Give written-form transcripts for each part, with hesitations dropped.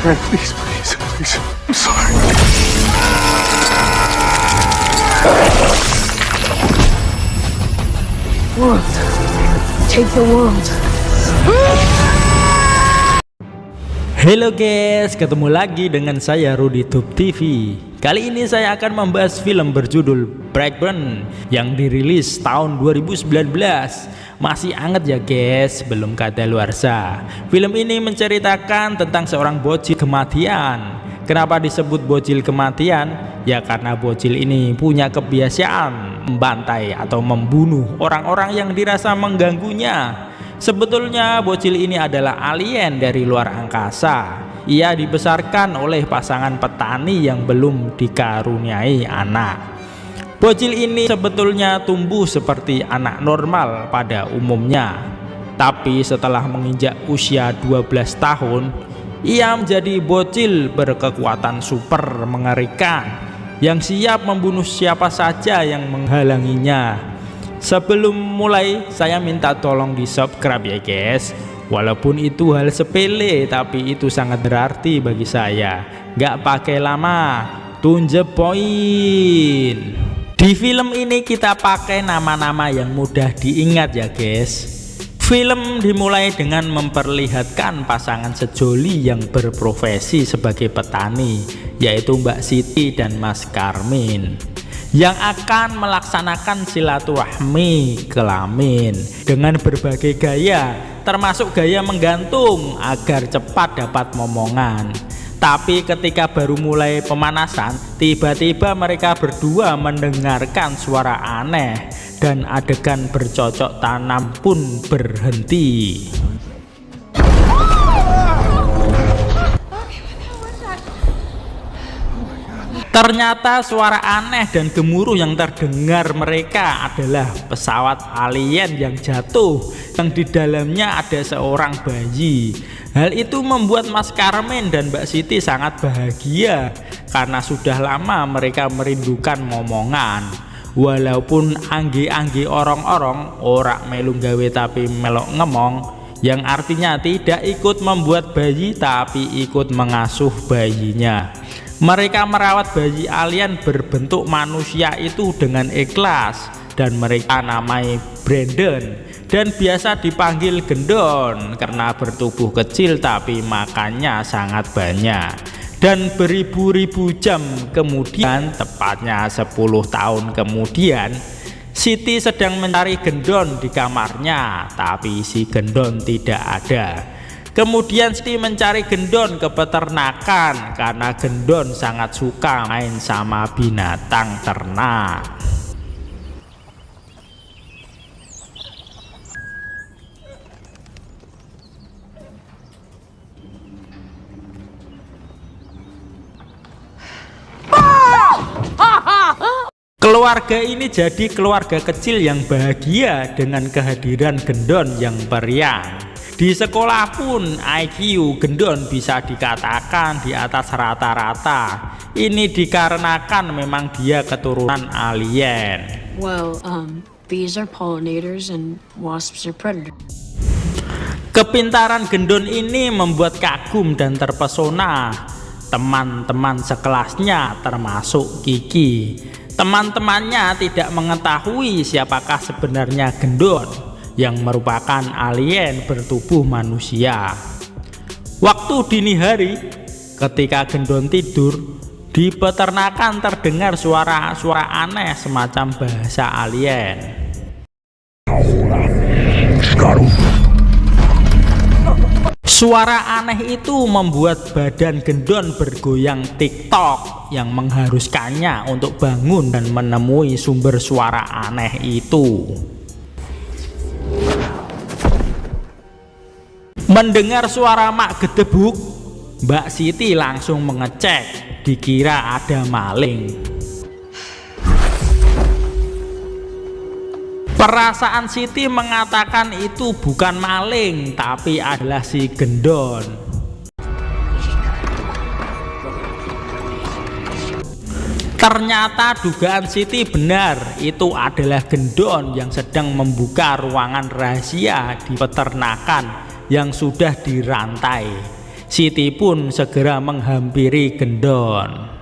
Fred, please, please, please. I'm sorry. World. Take the world. Halo guys, ketemu lagi dengan saya Rudy Tube TV. Kali ini saya akan membahas film berjudul Blackburn yang dirilis tahun 2019. Masih anget ya guys, belum kadaluarsa. Film ini menceritakan tentang seorang bocil kematian. Kenapa disebut bocil kematian? Ya karena bocil ini punya kebiasaan membantai atau membunuh orang-orang yang dirasa mengganggunya. Sebetulnya bocil ini adalah alien dari luar angkasa. Ia dibesarkan oleh pasangan petani yang belum dikaruniai anak. Bocil ini sebetulnya tumbuh seperti anak normal pada umumnya. Tapi setelah menginjak usia 12 tahun, ia menjadi bocil berkekuatan super mengerikan yang siap membunuh siapa saja yang menghalanginya. Sebelum mulai, saya minta tolong di subscribe ya guys. Walaupun itu hal sepele, tapi itu sangat berarti bagi saya. Gak pakai lama, to the point. Di film ini kita pakai nama-nama yang mudah diingat ya guys. Film dimulai dengan memperlihatkan pasangan sejoli yang berprofesi sebagai petani, yaitu Mbak Siti dan Mas Karmin, yang akan melaksanakan silaturahmi kelamin dengan berbagai gaya, termasuk gaya menggantung agar cepat dapat momongan. Tapi ketika baru mulai pemanasan, tiba-tiba mereka berdua mendengarkan suara aneh dan adegan bercocok tanam pun berhenti. Ternyata suara aneh dan gemuruh yang terdengar mereka adalah pesawat alien yang jatuh, yang di dalamnya ada seorang bayi. Hal itu membuat Mas Karmin dan Mbak Siti sangat bahagia karena sudah lama mereka merindukan momongan. Walaupun anggi-anggi orong-orong ora melu gawe tapi melok ngemong, yang artinya tidak ikut membuat bayi tapi ikut mengasuh bayinya. Mereka merawat bayi alien berbentuk manusia itu dengan ikhlas dan mereka namai Brandon dan biasa dipanggil Gendon karena bertubuh kecil tapi makannya sangat banyak. Dan beribu-ribu jam kemudian, tepatnya 10 tahun kemudian, Siti sedang mencari Gendon di kamarnya, tapi si Gendon tidak ada. Kemudian Siti mencari Gendon ke peternakan karena Gendon sangat suka main sama binatang ternak. Keluarga ini jadi keluarga kecil yang bahagia dengan kehadiran Gendon yang periang. Di sekolah pun IQ Gendon bisa dikatakan di atas rata-rata. Ini dikarenakan memang dia keturunan alien. Well, bees are pollinators and wasps are predators. Kepintaran Gendon ini membuat kagum dan terpesona teman-teman sekelasnya termasuk Kiki. Teman-temannya tidak mengetahui siapakah sebenarnya Gendon yang merupakan alien bertubuh manusia. Waktu dini hari, ketika Gendon tidur, di peternakan terdengar suara-suara aneh semacam bahasa alien. Suara aneh itu membuat badan Gendon bergoyang tiktok yang mengharuskannya untuk bangun dan menemui sumber suara aneh itu. Mendengar suara mak gedebuk, Mbak Siti langsung mengecek, dikira ada maling. Perasaan Siti mengatakan itu bukan maling tapi adalah si Gendon. Ternyata dugaan Siti benar, itu adalah Gendon yang sedang membuka ruangan rahasia di peternakan yang sudah dirantai. Siti pun segera menghampiri Gendon.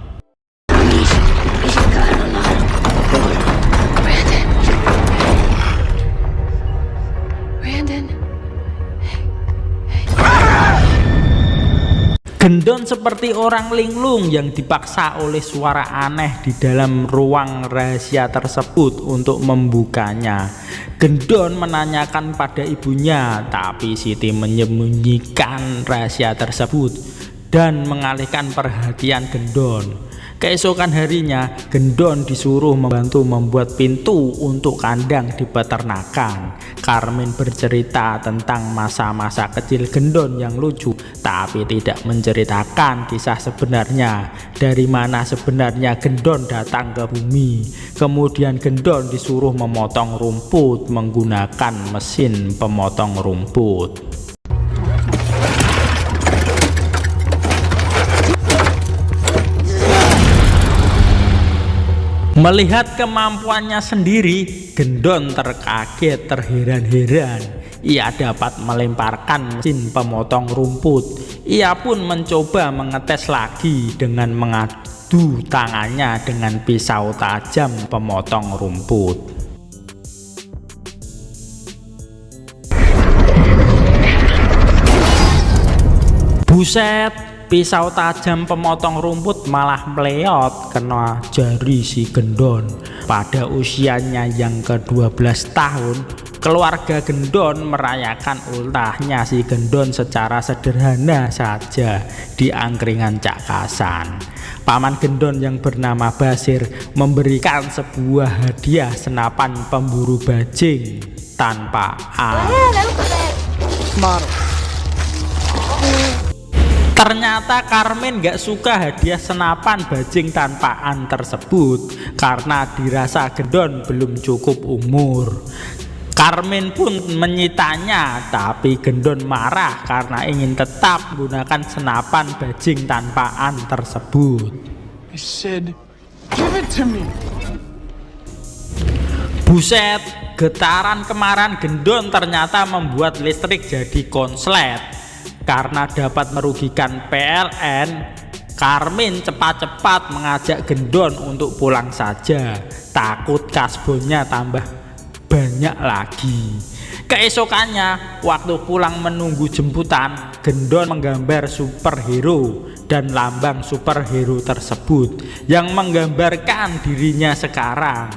Gendon seperti orang linglung yang dipaksa oleh suara aneh di dalam ruang rahasia tersebut untuk membukanya. Gendon menanyakan pada ibunya, tapi Siti menyembunyikan rahasia tersebut dan mengalihkan perhatian Gendon. Keesokan harinya, Gendon disuruh membantu membuat pintu untuk kandang di peternakan. Carmen bercerita tentang masa-masa kecil Gendon yang lucu, tapi tidak menceritakan kisah sebenarnya, dari mana sebenarnya Gendon datang ke bumi. Kemudian Gendon disuruh memotong rumput menggunakan mesin pemotong rumput. Melihat kemampuannya sendiri, Gendon terkaget terheran-heran. Ia dapat melemparkan mesin pemotong rumput. Ia pun mencoba mengetes lagi dengan mengadu tangannya dengan pisau tajam pemotong rumput. Buset! Pisau tajam pemotong rumput malah meleot kena jari si Gendon. Pada usianya yang ke-12 tahun, keluarga Gendon merayakan ultahnya si Gendon secara sederhana saja di angkringan Cakasan. Paman Gendon yang bernama Basir memberikan sebuah hadiah senapan pemburu bajing tanpa arm. Ternyata Carmen gak suka hadiah senapan bajing tanpaan tersebut karena dirasa Gendon belum cukup umur. Carmen pun menyitanya, tapi Gendon marah karena ingin tetap menggunakan senapan bajing tanpaan tersebut. I said, give it to me. Buset, getaran kemarahan Gendon ternyata membuat listrik jadi konslet. Karena dapat merugikan PLN, Carmen cepat-cepat mengajak Gendon untuk pulang saja, takut kasbonnya tambah banyak lagi. Keesokannya, waktu pulang menunggu jemputan, Gendon menggambar superhero dan lambang superhero tersebut yang menggambarkan dirinya sekarang.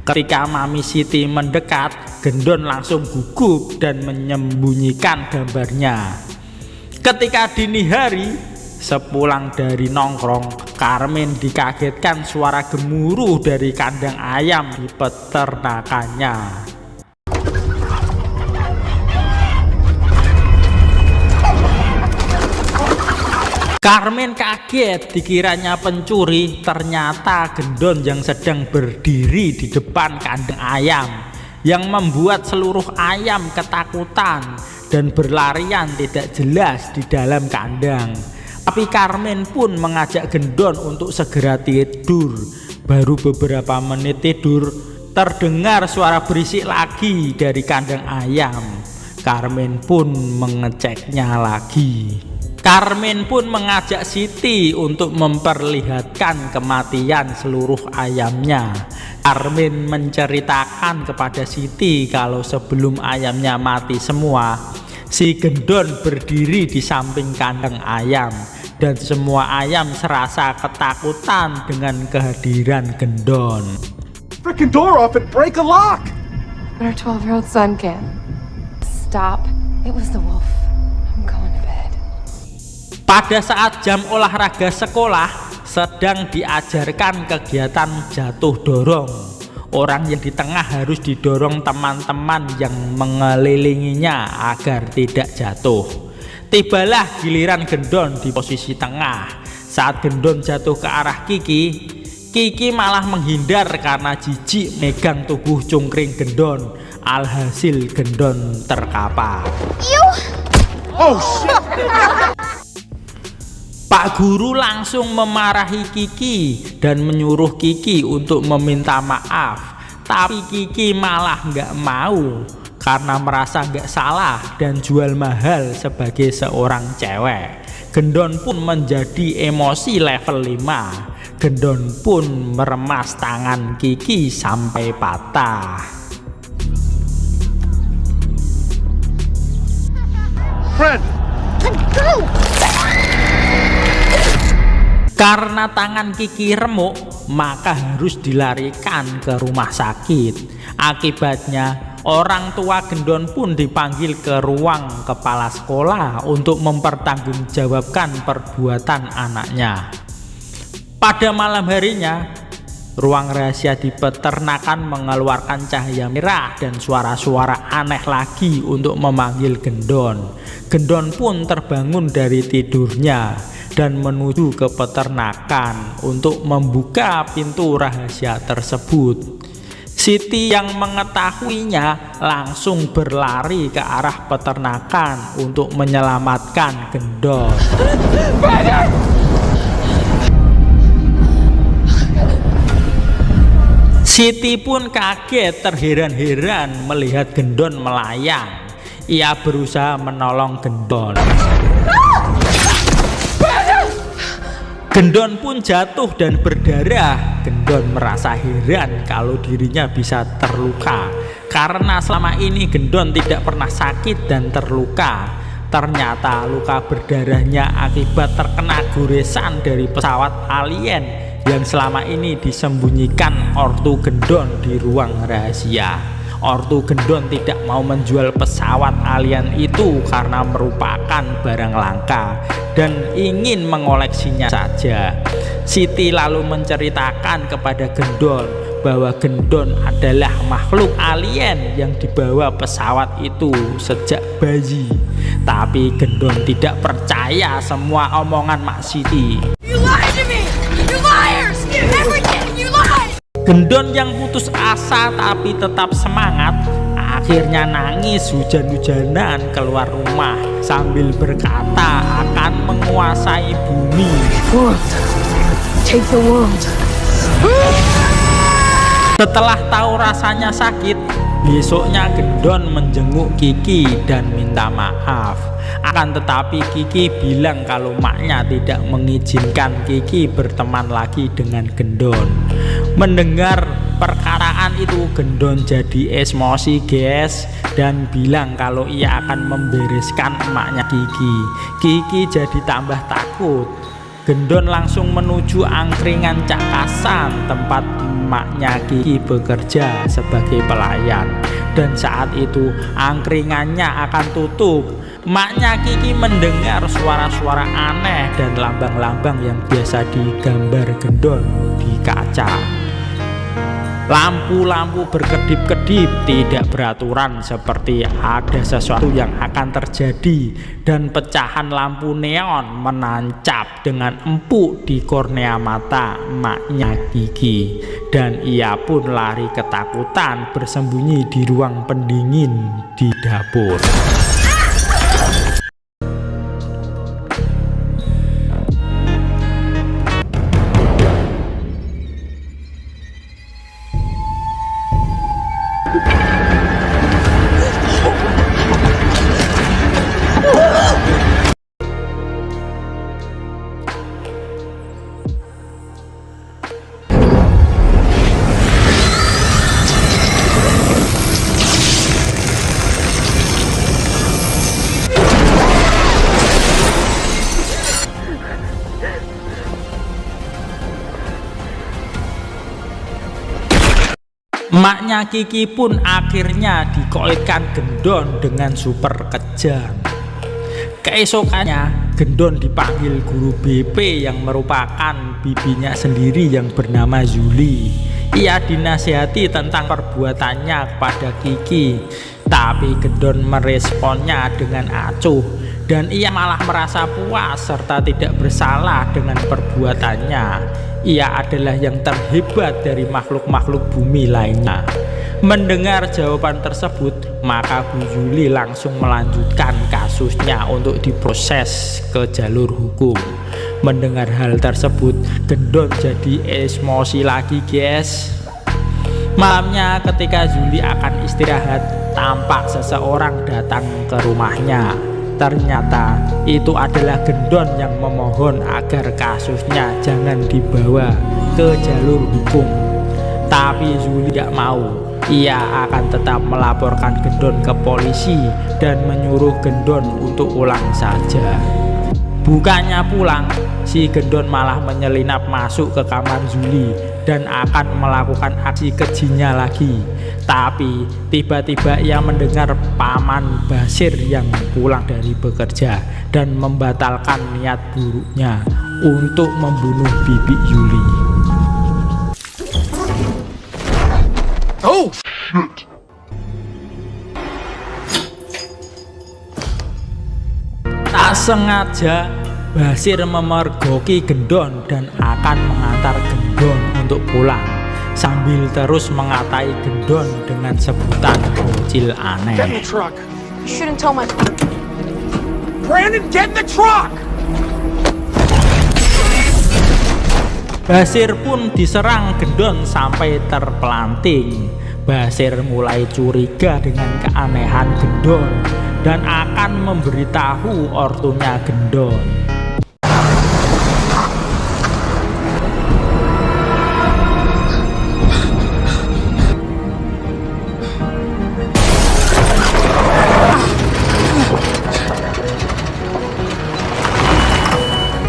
Ketika Mami Siti mendekat, Gendon langsung gugup dan menyembunyikan gambarnya. Ketika dini hari, sepulang dari nongkrong, Carmen dikagetkan suara gemuruh dari kandang ayam di peternakannya. Carmen kaget, dikiranya pencuri, ternyata Gendon yang sedang berdiri di depan kandang ayam, yang membuat seluruh ayam ketakutan dan berlarian tidak jelas di dalam kandang. Tapi Carmen pun mengajak Gendon untuk segera tidur. Baru beberapa menit tidur, terdengar suara berisik lagi dari kandang ayam. Carmen pun mengeceknya lagi. Carmen pun mengajak Siti untuk memperlihatkan kematian seluruh ayamnya. Carmen menceritakan kepada Siti kalau sebelum ayamnya mati semua, si Gendon berdiri di samping kandang ayam dan semua ayam serasa ketakutan dengan kehadiran Gendon. Frickin' door off and break a lock! But our 12-year-old son can. Stop. It was the wolf. I'm going to bed. Pada saat jam olahraga sekolah, sedang diajarkan kegiatan jatuh dorong. Orang yang di tengah harus didorong teman-teman yang mengelilinginya agar tidak jatuh. Tibalah giliran Gendon di posisi tengah. Saat Gendon jatuh ke arah Kiki malah menghindar karena jijik megang tubuh cungkring Gendon. Alhasil Gendon terkapar. Oh shit! Pak Guru langsung memarahi Kiki dan menyuruh Kiki untuk meminta maaf. Tapi Kiki malah nggak mau karena merasa nggak salah dan jual mahal sebagai seorang cewek. Gendon pun menjadi emosi level 5. Gendon pun meremas tangan Kiki sampai patah. Fred! Karena tangan Kiki remuk, maka harus dilarikan ke rumah sakit. Akibatnya, orang tua Gendon pun dipanggil ke ruang kepala sekolah untuk mempertanggungjawabkan perbuatan anaknya. Pada malam harinya, ruang rahasia di peternakan mengeluarkan cahaya merah dan suara-suara aneh lagi untuk memanggil Gendon. Gendon pun terbangun dari tidurnya dan menuju ke peternakan untuk membuka pintu rahasia tersebut. Siti yang mengetahuinya langsung berlari ke arah peternakan untuk menyelamatkan Gendon. Siti pun kaget terheran-heran melihat Gendon melayang. Ia berusaha menolong Gendon. Gendon pun jatuh dan berdarah. Gendon merasa heran kalau dirinya bisa terluka, karena selama ini Gendon tidak pernah sakit dan terluka. Ternyata luka berdarahnya akibat terkena goresan dari pesawat alien yang selama ini disembunyikan ortu Gendon di ruang rahasia. Ortu Gendon tidak mau menjual pesawat alien itu karena merupakan barang langka dan ingin mengoleksinya saja. Siti lalu menceritakan kepada Gendon bahwa Gendon adalah makhluk alien yang dibawa pesawat itu sejak bayi. Tapi Gendon tidak percaya semua omongan Mak Siti. You lied to me! You liars! Everything! You lied! Gendon yang putus asa tapi tetap semangat akhirnya nangis hujan-hujanan keluar rumah sambil berkata akan menguasai bumi. World. Take the world. Setelah tahu rasanya sakit, besoknya Gendon menjenguk Kiki dan minta maaf. Akan tetapi Kiki bilang kalau maknya tidak mengizinkan Kiki berteman lagi dengan Gendon. Mendengar perkataan itu, Gendon jadi emosi guys dan bilang kalau ia akan membereskan emaknya Kiki. Kiki jadi tambah takut. Gendon langsung menuju angkringan Cak Kasan, tempat emaknya Kiki bekerja sebagai pelayan. Dan saat itu angkringannya akan tutup. Emaknya Kiki mendengar suara-suara aneh dan lambang-lambang yang biasa digambar Gendon di kaca. Lampu-lampu berkedip-kedip tidak beraturan seperti ada sesuatu yang akan terjadi, dan pecahan lampu neon menancap dengan empuk di kornea mata emaknya Kiki, dan ia pun lari ketakutan bersembunyi di ruang pendingin di dapur. Emaknya Kiki pun akhirnya dikoitkan Gendon dengan super kejam. Keesokannya Gendon dipanggil guru BP yang merupakan bibinya sendiri yang bernama Zuli. Ia dinasihati tentang perbuatannya kepada Kiki, tapi Gendon meresponnya dengan acuh dan ia malah merasa puas serta tidak bersalah dengan perbuatannya. Ia adalah yang terhebat dari makhluk-makhluk bumi lainnya. Mendengar jawaban tersebut, maka Bu Zuli langsung melanjutkan kasusnya untuk diproses ke jalur hukum. Mendengar hal tersebut, Gendon jadi emosi lagi guys. Malamnya ketika Zuli akan istirahat, tampak seseorang datang ke rumahnya. Ternyata itu adalah Gendon yang memohon agar kasusnya jangan dibawa ke jalur hukum. Tapi Zuli tidak mau. Ia akan tetap melaporkan Gendon ke polisi dan menyuruh Gendon untuk pulang saja. Bukannya pulang, si Gendon malah menyelinap masuk ke kamar Zuli dan akan melakukan aksi kejinya lagi. Tapi tiba-tiba ia mendengar paman Basir yang pulang dari bekerja dan membatalkan niat buruknya untuk membunuh bibi Yuli. Oh, shit. Tak sengaja Basir memergoki Gendon dan akan mengantar Gendon untuk pulang, sambil terus mengatai Gendon dengan sebutan bocil Get in aneh. the truck. You shouldn't tell my. Brandon, get in the truck! Basir pun diserang Gendon sampai terpelanting. Basir mulai curiga dengan keanehan Gendon dan akan memberitahu ortunya Gendon.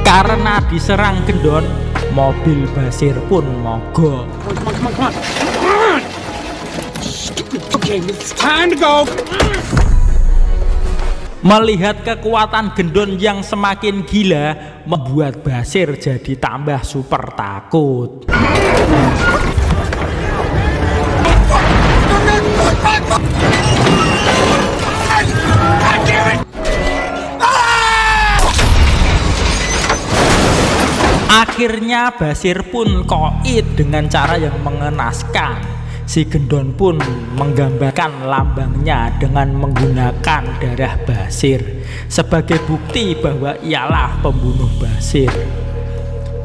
Karena diserang Gendon, mobil Basir pun mogok. Come on. Stupid. Okay, it's time to go. Melihat kekuatan Gendon yang semakin gila, membuat Basir jadi tambah super takut. Akhirnya Basir pun koit dengan cara yang mengenaskan. Si Gendon pun menggambarkan lambangnya dengan menggunakan darah Basir sebagai bukti bahwa ialah pembunuh Basir.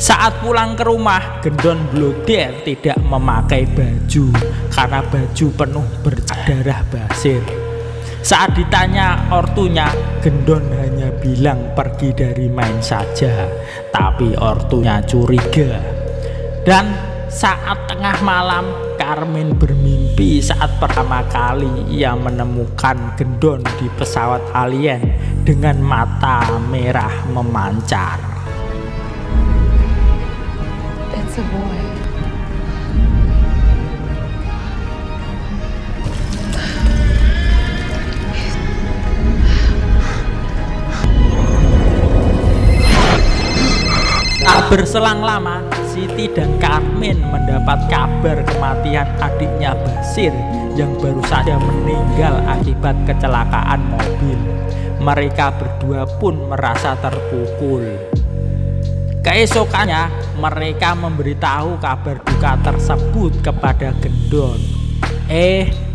Saat pulang ke rumah, Gendon Bloder tidak memakai baju karena baju penuh berdarah Basir. Saat ditanya ortunya, Gendon hanya bilang pergi dari main saja, tapi ortunya curiga. Dan saat tengah malam, Carmen bermimpi saat pertama kali ia menemukan Gendon di pesawat alien dengan mata merah memancar. It's a boy. Tak berselang lama, Siti dan Carmen mendapat kabar kematian adiknya Basir yang baru saja meninggal akibat kecelakaan mobil. Mereka berdua pun merasa terpukul. Keesokannya, mereka memberitahu kabar duka tersebut kepada Gendon.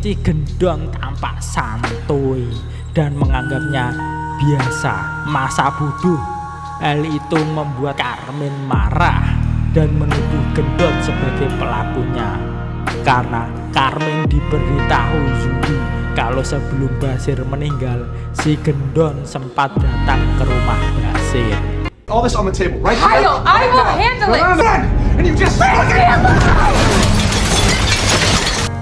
Si Gendon tampak santuy dan menganggapnya biasa, masa bodoh. Hal itu membuat Carmen marah dan menuduh Gendon sebagai pelakunya. Karena Carmen diberitahu Zuli kalau sebelum Basir meninggal, si Gendon sempat datang ke rumah Basir. All this on the table, right? I will handle it. And you just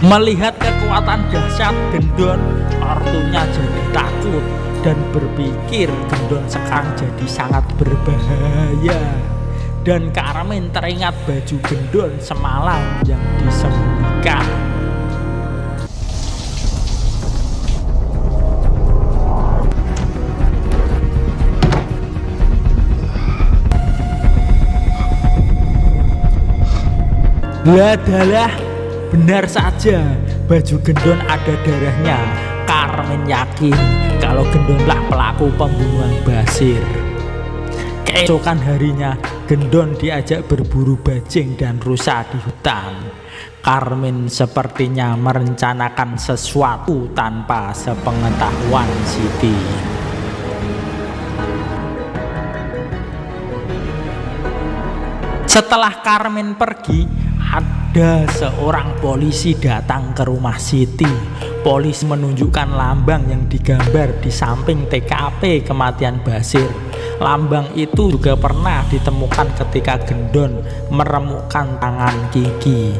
Melihat kekuatan dahsyat Gendon, ortunya jadi takut dan berpikir Gendon sekarang jadi sangat berbahaya. Dan Carmen teringat baju Gendon semalam yang disembunyikan. Ladalah, benar saja baju Gendon ada darahnya. Carmen yakin kalau Gendonlah pelaku pembunuhan Basir. Keesokan harinya, Gendon diajak berburu bajing dan rusa di hutan. Carmen sepertinya merencanakan sesuatu tanpa sepengetahuan Siti. Setelah Carmen pergi, ada seorang polisi datang ke rumah Siti. Polisi menunjukkan lambang yang digambar di samping TKP kematian Basir. Lambang itu juga pernah ditemukan ketika Gendon meremukkan tangan Kiki.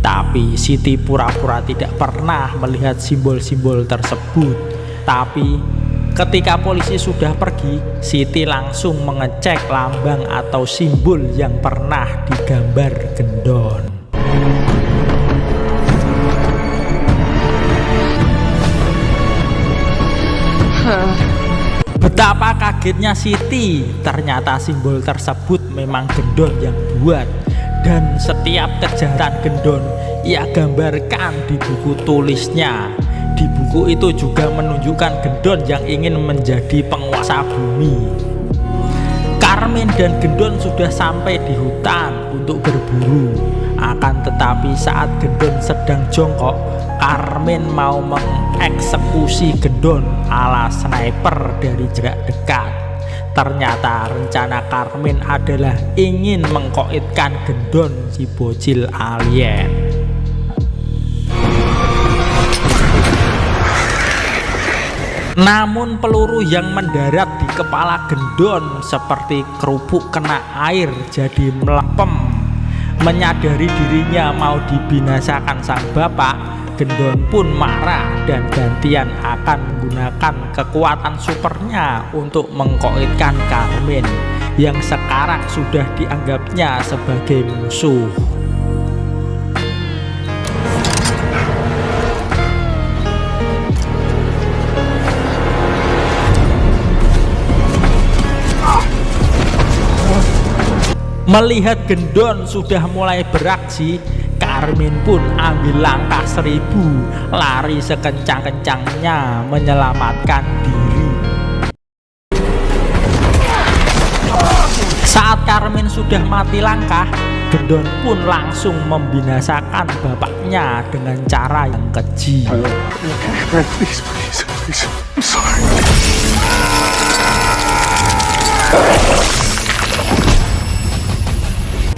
Tapi Siti pura-pura tidak pernah melihat simbol-simbol tersebut. Tapi ketika polisi sudah pergi, Siti langsung mengecek lambang atau simbol yang pernah digambar Gendon. Betapa kagetnya Siti, ternyata simbol tersebut memang Gendon yang buat. Dan setiap kejahatan Gendon ia gambarkan di buku tulisnya. Di buku itu juga menunjukkan Gendon yang ingin menjadi penguasa bumi. Carmen dan Gendon sudah sampai di hutan untuk berburu. Akan tetapi saat Gendon sedang jongkok, Carmen mau mengeksekusi Gendon ala sniper dari jarak dekat. Ternyata rencana Carmen adalah ingin mengkoitkan Gendon si bocil alien. Namun peluru yang mendarat di kepala Gendon seperti kerupuk kena air jadi melempem. Menyadari dirinya mau dibinasakan sang bapak, Gendon pun marah dan gantian akan menggunakan kekuatan supernya untuk mengkoitkan Carmen yang sekarang sudah dianggapnya sebagai musuh. Melihat Gendon sudah mulai beraksi, Carmen pun ambil langkah 1000, lari sekencang-kencangnya menyelamatkan diri. Saat Carmen sudah mati langkah, Gendon pun langsung membinasakan bapaknya dengan cara yang keji. Please. I'm sorry.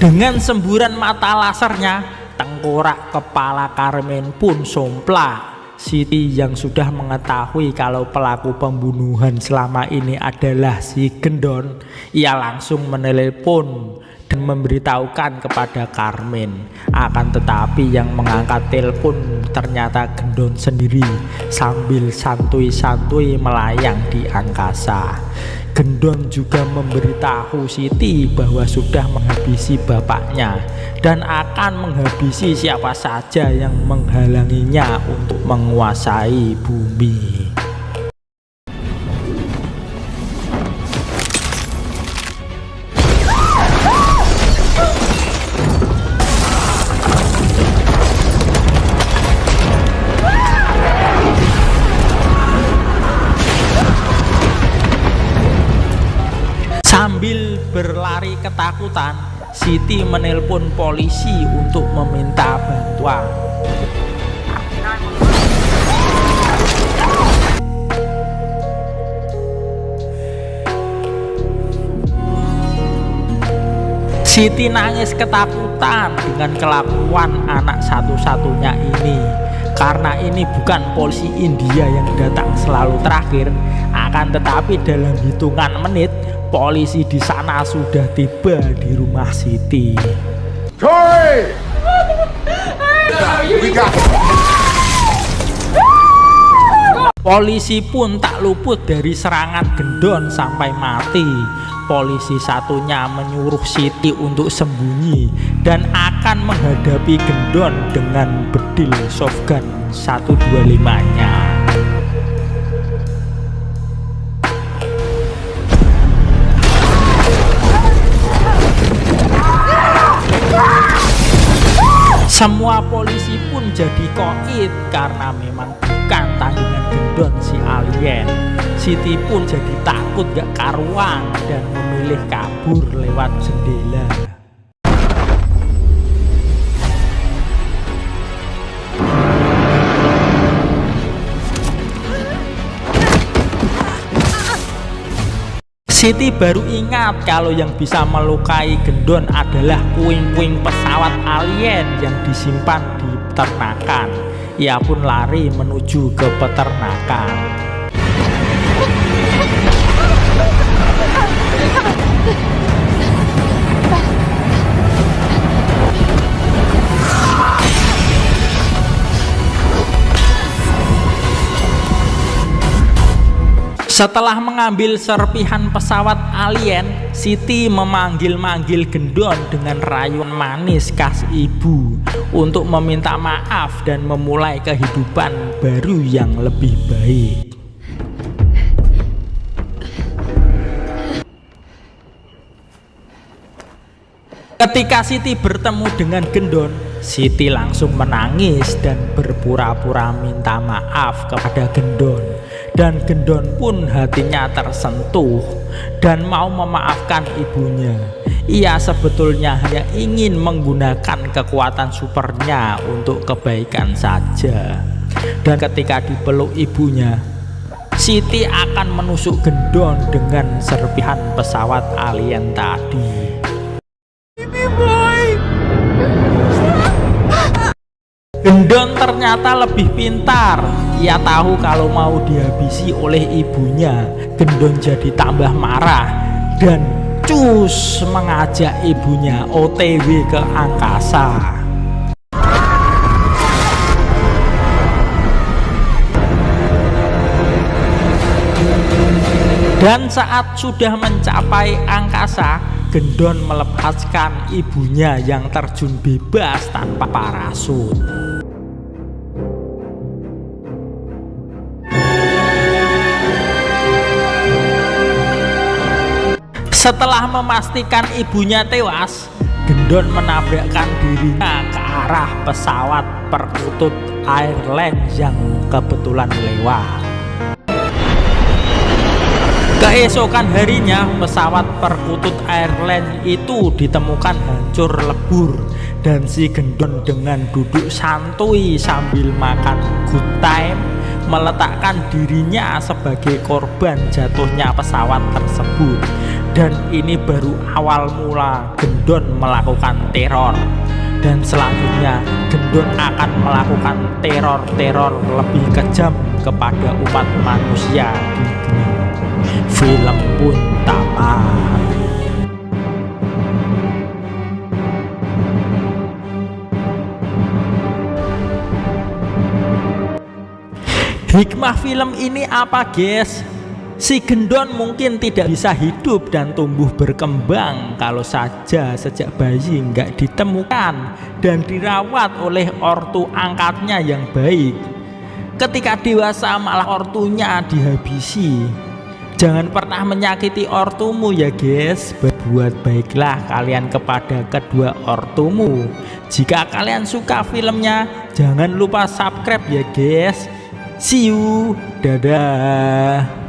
Dengan semburan mata lasernya, tengkorak kepala Carmen pun somplak. Siti yang sudah mengetahui kalau pelaku pembunuhan selama ini adalah si Gendon, ia langsung menelepon dan memberitahukan kepada Carmen. Akan tetapi yang mengangkat telepon ternyata Gendon sendiri sambil santuy-santuy melayang di angkasa. Gendon juga memberitahu Siti bahwa sudah menghabisi bapaknya dan akan menghabisi siapa saja yang menghalanginya untuk menguasai bumi. Sambil berlari ketakutan, Siti menelpon polisi untuk meminta bantuan. Siti nangis ketakutan dengan kelakuan anak satu-satunya ini. Karena ini bukan polisi India yang datang selalu terakhir, akan tetapi dalam hitungan menit polisi di sana sudah tiba di rumah Siti. Corey! Polisi pun tak luput dari serangan Gendon sampai mati. Polisi satunya menyuruh Siti untuk sembunyi dan akan menghadapi Gendon dengan bedil shotgun 125-nya. Semua polisi pun jadi koit karena memang bukan tandingan Gendon si alien. Siti pun jadi takut gak karuan dan memilih kabur lewat jendela. Siti baru ingat kalau yang bisa melukai Gendon adalah puing-puing pesawat alien yang disimpan di peternakan. Ia pun lari menuju ke peternakan. Setelah mengambil serpihan pesawat alien, Siti memanggil-manggil Gendon dengan rayuan manis khas ibu untuk meminta maaf dan memulai kehidupan baru yang lebih baik. Ketika Siti bertemu dengan Gendon, Siti langsung menangis dan berpura-pura minta maaf kepada Gendon. Dan Gendon pun hatinya tersentuh dan mau memaafkan ibunya. Ia sebetulnya hanya ingin menggunakan kekuatan supernya untuk kebaikan saja. Dan ketika dipeluk ibunya, Siti akan menusuk Gendon dengan serpihan pesawat alien tadi. Gendon ternyata lebih pintar. Ia tahu kalau mau dihabisi oleh ibunya, Gendon jadi tambah marah dan cus mengajak ibunya OTW ke angkasa. Dan saat sudah mencapai angkasa, Gendon melepaskan ibunya yang terjun bebas tanpa parasut. Setelah memastikan ibunya tewas, Gendon menabrakkan dirinya ke arah pesawat perkutut Airlines yang kebetulan lewat. Keesokan harinya, pesawat perkutut Airlines itu ditemukan hancur lebur dan si Gendon dengan duduk santuy sambil makan good time meletakkan dirinya sebagai korban jatuhnya pesawat tersebut. Dan ini baru awal mula Gendon melakukan teror. Dan selanjutnya Gendon akan melakukan teror-teror lebih kejam kepada umat manusia di dunia. Film pun tamat. Hikmah film ini apa, guys? Si Gendon mungkin tidak bisa hidup dan tumbuh berkembang kalau saja sejak bayi nggak ditemukan dan dirawat oleh ortu angkatnya yang baik. Ketika dewasa malah ortunya dihabisi. Jangan pernah menyakiti ortumu ya guys. Berbuat baiklah kalian kepada kedua ortumu. Jika kalian suka filmnya, jangan lupa subscribe ya guys. See you, dadah.